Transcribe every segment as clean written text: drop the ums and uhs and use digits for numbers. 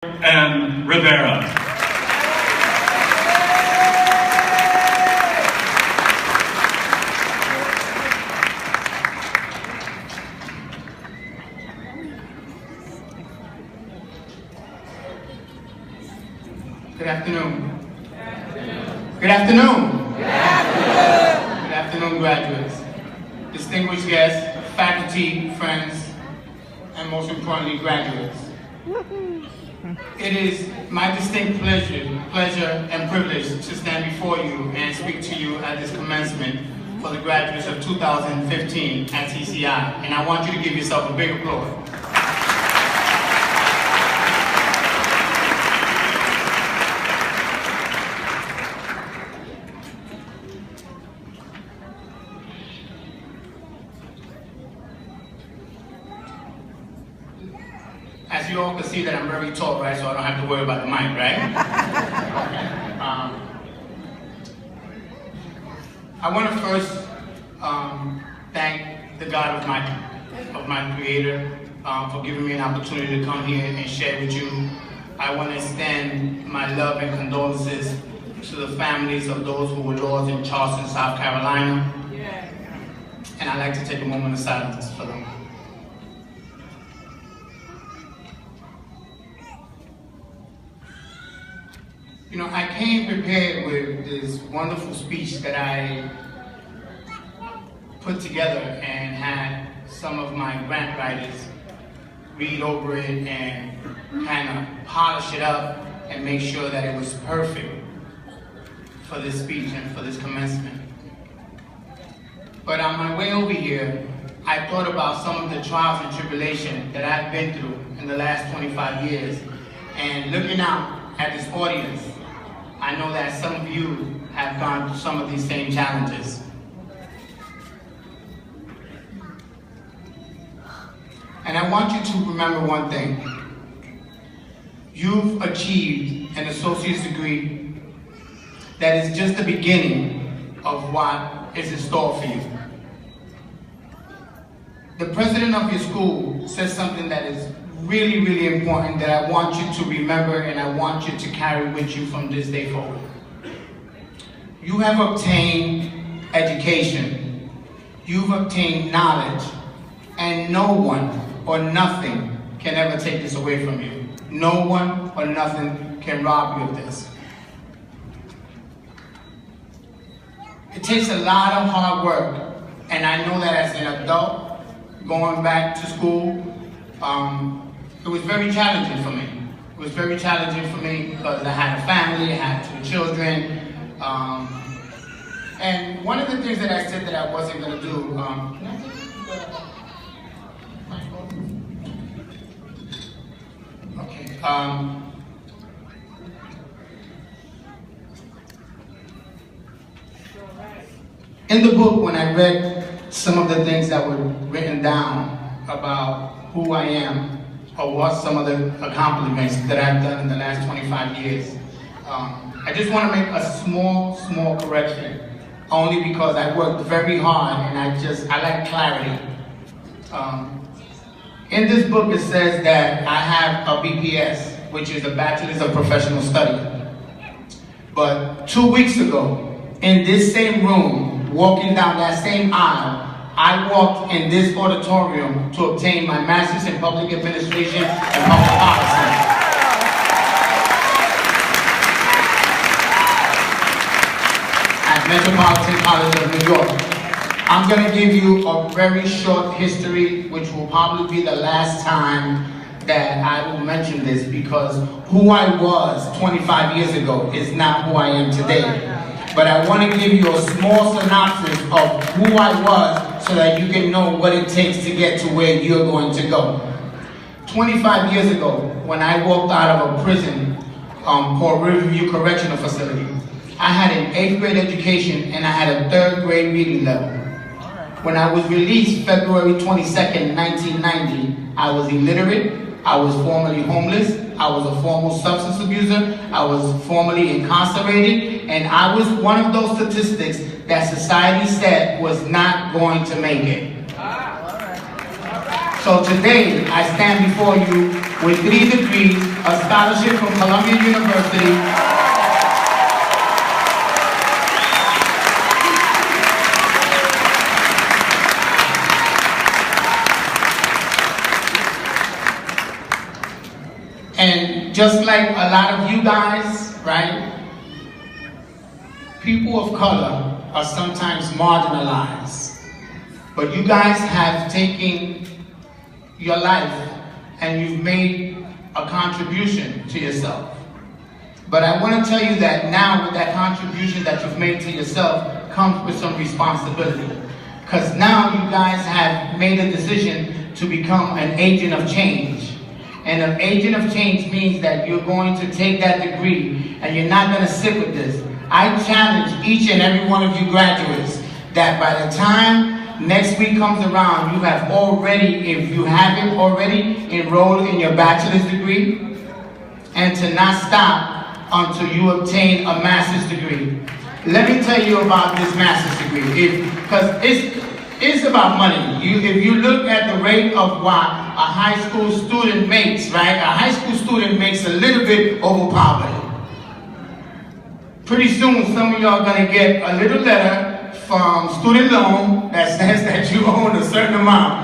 and Rivera. Good afternoon. Good afternoon. Good afternoon. Good afternoon, graduates, distinguished guests, faculty, friends, and most importantly, graduates. It is my distinct pleasure and privilege to stand before you and speak to you at this commencement for the graduates of 2015 at TCI. And I want you to give yourself a big applause. As you all can see that I'm very tall, right? So I don't have to worry about the mic, right? I want to first thank the God of my Creator for giving me an opportunity to come here and share with you. I want to extend my love and condolences to the families of those who were lost in Charleston, South Carolina. And I'd like to take a moment of silence for them. You know, I came prepared with this wonderful speech that I put together and had some of my grant writers read over it and kind of polish it up and make sure that it was perfect for this speech and for this commencement. But on my way over here, I thought about some of the trials and tribulations that I've been through in the last 25 years, and looking out at this audience, I know that some of you have gone through some of these same challenges. And I want you to remember one thing. You've achieved an associate's degree that is just the beginning of what is in store for you. The president of your school says something that is really, really important that I want you to remember and I want you to carry with you from this day forward. You have obtained education, you've obtained knowledge, and no one or nothing can ever take this away from you. No one or nothing can rob you of this. It takes a lot of hard work, and I know that as an adult, going back to school, it was very challenging for me. It was very challenging for me because I had a family, I had 2 children. And one of the things that I said that I wasn't going to do, can I take the microphone? Okay. In the book, when I read some of the things that were written down about who I am, or what some of the accomplishments that I've done in the last 25 years. I just want to make a small correction, only because I worked very hard and I like clarity. In this book it says that I have a BPS, which is a Bachelor's of Professional Study. But 2 weeks ago, in this same room, walking down that same aisle, I walked in this auditorium to obtain my Master's in Public Administration and Public Policy. At Metropolitan College of New York. I'm going to give you a very short history, which will probably be the last time that I will mention this, because who I was 25 years ago is not who I am today. But I want to give you a small synopsis of who I was so that you can know what it takes to get to where you're going to go. 25 years ago, when I walked out of a prison called Riverview Correctional Facility, I had an 8th grade education and I had a 3rd grade reading level. When I was released February 22nd, 1990, I was illiterate, I was formerly homeless, I was a former substance abuser, I was formerly incarcerated, and I was one of those statistics that society said was not going to make it. So today, I stand before you with 3 degrees, a scholarship from Columbia University, and just like a lot of you guys, right, people of color are sometimes marginalized. But you guys have taken your life and you've made a contribution to yourself. But I want to tell you that now with that contribution that you've made to yourself comes with some responsibility. Because now you guys have made a decision to become an agent of change. And an agent of change means that you're going to take that degree and you're not going to sit with this. I challenge each and every one of you graduates that by the time next week comes around, you have already, if you haven't already, enrolled in your bachelor's degree, and to not stop until you obtain a master's degree. Let me tell you about this master's degree, because it's about money. If you look at the rate of what a high school student makes, right? A high school student makes a little bit over poverty. Pretty soon, some of y'all are gonna get a little letter from student loan that says that you own a certain amount.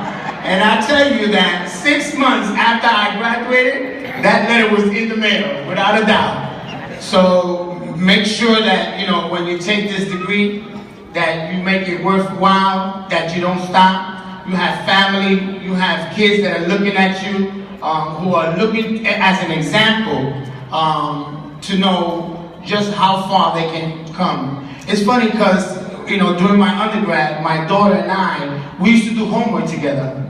And I tell you that 6 months after I graduated, that letter was in the mail, without a doubt. So make sure that, you know, when you take this degree, that you make it worthwhile, that you don't stop. You have family, you have kids that are looking at you, who are looking as an example to know just how far they can come. It's funny because, you know, during my undergrad, my daughter and I, we used to do homework together.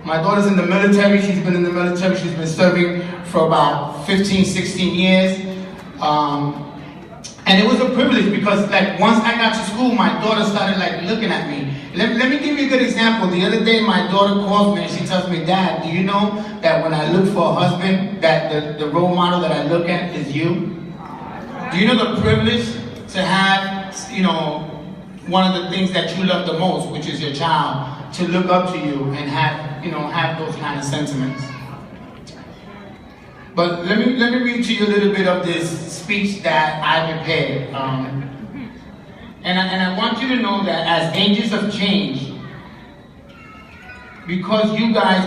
My daughter's in the military, she's been in the military, she's been serving for about 15, 16 years. And it was a privilege because, like, once I got to school, my daughter started, like, looking at me. Let me give you a good example. The other day, my daughter calls me and she tells me, "Dad, do you know that when I look for a husband, that the role model that I look at is you?" Do you know the privilege to have, you know, one of the things that you love the most, which is your child, to look up to you and have, you know, have those kind of sentiments? But let me read to you a little bit of this speech that I prepared. And I want you to know that as agents of change, because you guys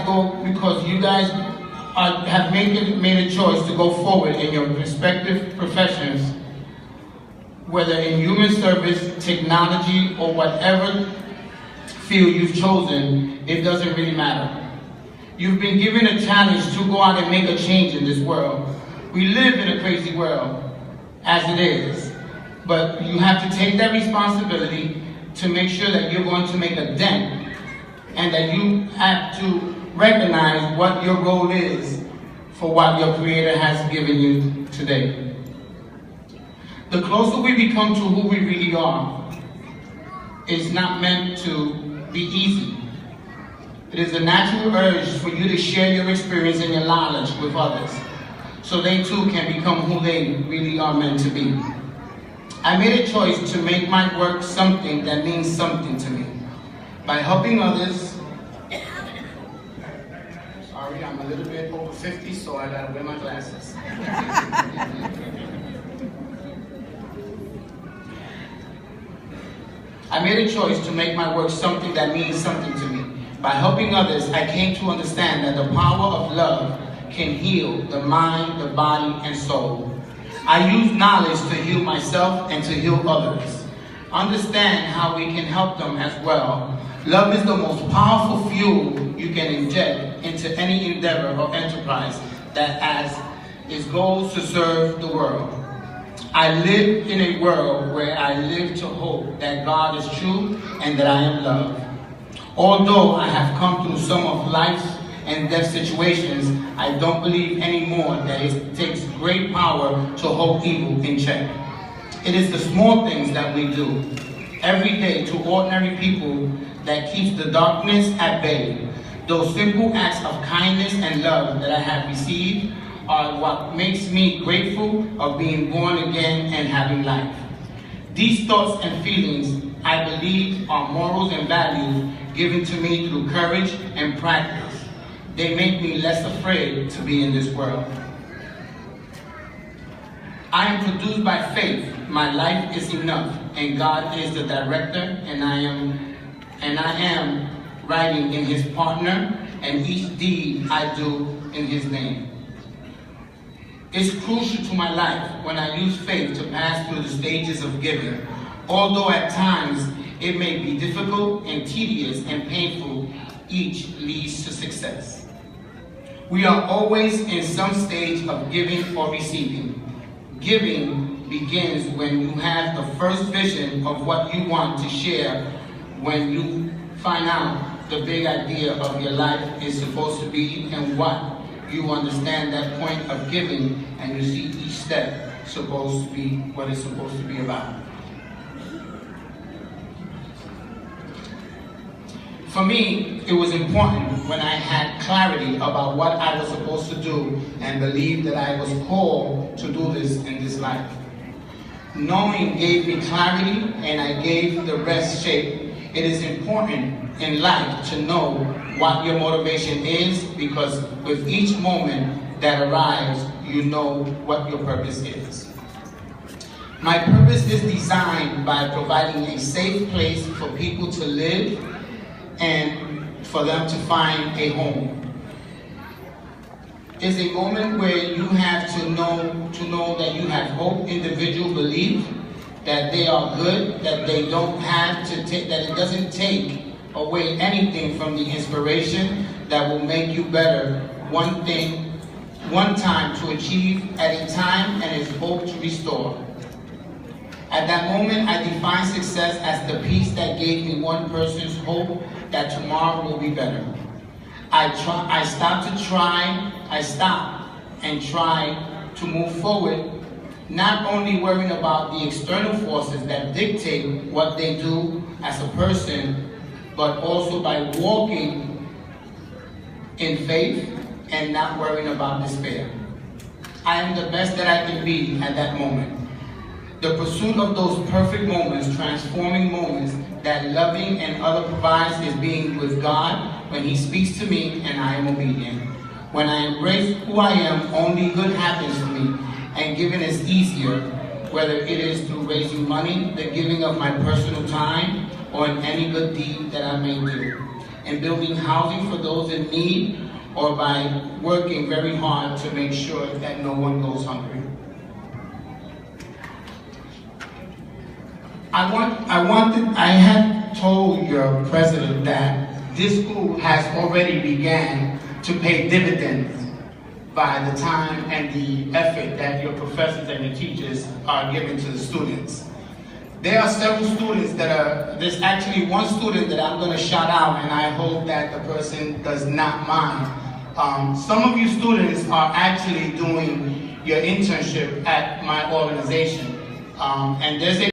have made a choice to go forward in your respective professions, whether in human service, technology, or whatever field you've chosen, it doesn't really matter. You've been given a challenge to go out and make a change in this world. We live in a crazy world, as it is. But you have to take that responsibility to make sure that you're going to make a dent, and that you have to recognize what your role is for what your Creator has given you today. The closer we become to who we really are, it's not meant to be easy. It is a natural urge for you to share your experience and your knowledge with others, so they too can become who they really are meant to be. I made a choice to make my work something that means something to me. By helping others, sorry, I'm a little bit over 50, so I gotta wear my glasses. I made a choice to make my work something that means something to me. By helping others, I came to understand that the power of love can heal the mind, the body, and soul. I use knowledge to heal myself and to heal others. Understand how we can help them as well. Love is the most powerful fuel you can inject into any endeavor or enterprise that has its goals to serve the world. I live in a world where I live to hope that God is true and that I am loved. Although I have come through some of life's and death situations, I don't believe anymore that it takes great power to hold evil in check. It is the small things that we do every day to ordinary people that keeps the darkness at bay. Those simple acts of kindness and love that I have received are what makes me grateful of being born again and having life. These thoughts and feelings, I believe, are morals and values given to me through courage and practice. They make me less afraid to be in this world. I am produced by faith. My life is enough, and God is the director, and I am writing in His partner, and each deed I do in His name. It's crucial to my life when I use faith to pass through the stages of giving. Although at times it may be difficult and tedious and painful, each leads to success. We are always in some stage of giving or receiving. Giving begins when you have the first vision of what you want to share, when you find out the big idea of your life is supposed to be and what you understand that point of giving, and you see each step supposed to be what it's supposed to be about. For me, it was important when I had clarity about what I was supposed to do and believed that I was called to do this in this life. Knowing gave me clarity, and I gave the rest shape. It is important in life to know what your motivation is, because with each moment that arrives, you know what your purpose is. My purpose is designed by providing a safe place for people to live and for them to find a home. It's a moment where you have to know that you have hope, individual belief, that they are good, that they don't have to take, that it doesn't take away anything from the inspiration that will make you better, one thing, one time to achieve at a time, and is hope to restore. At that moment, I define success as the peace that gave me one person's hope that tomorrow will be better. I stop and try to move forward, not only worrying about the external forces that dictate what they do as a person, but also by walking in faith and not worrying about despair. I am the best that I can be at that moment. The pursuit of those perfect moments, transforming moments that loving and other provides, is being with God when He speaks to me and I am obedient. When I embrace who I am, only good happens for me, and giving is easier, whether it is through raising money, the giving of my personal time, or in any good deed that I may do, and building housing for those in need, or by working very hard to make sure that no one goes hungry. I had told your president that this school has already began to pay dividends by the time and the effort that your professors and your teachers are giving to the students. There are several students there's actually one student that I'm going to shout out, and I hope that the person does not mind. Some of you students are actually doing your internship at my organization, and there's a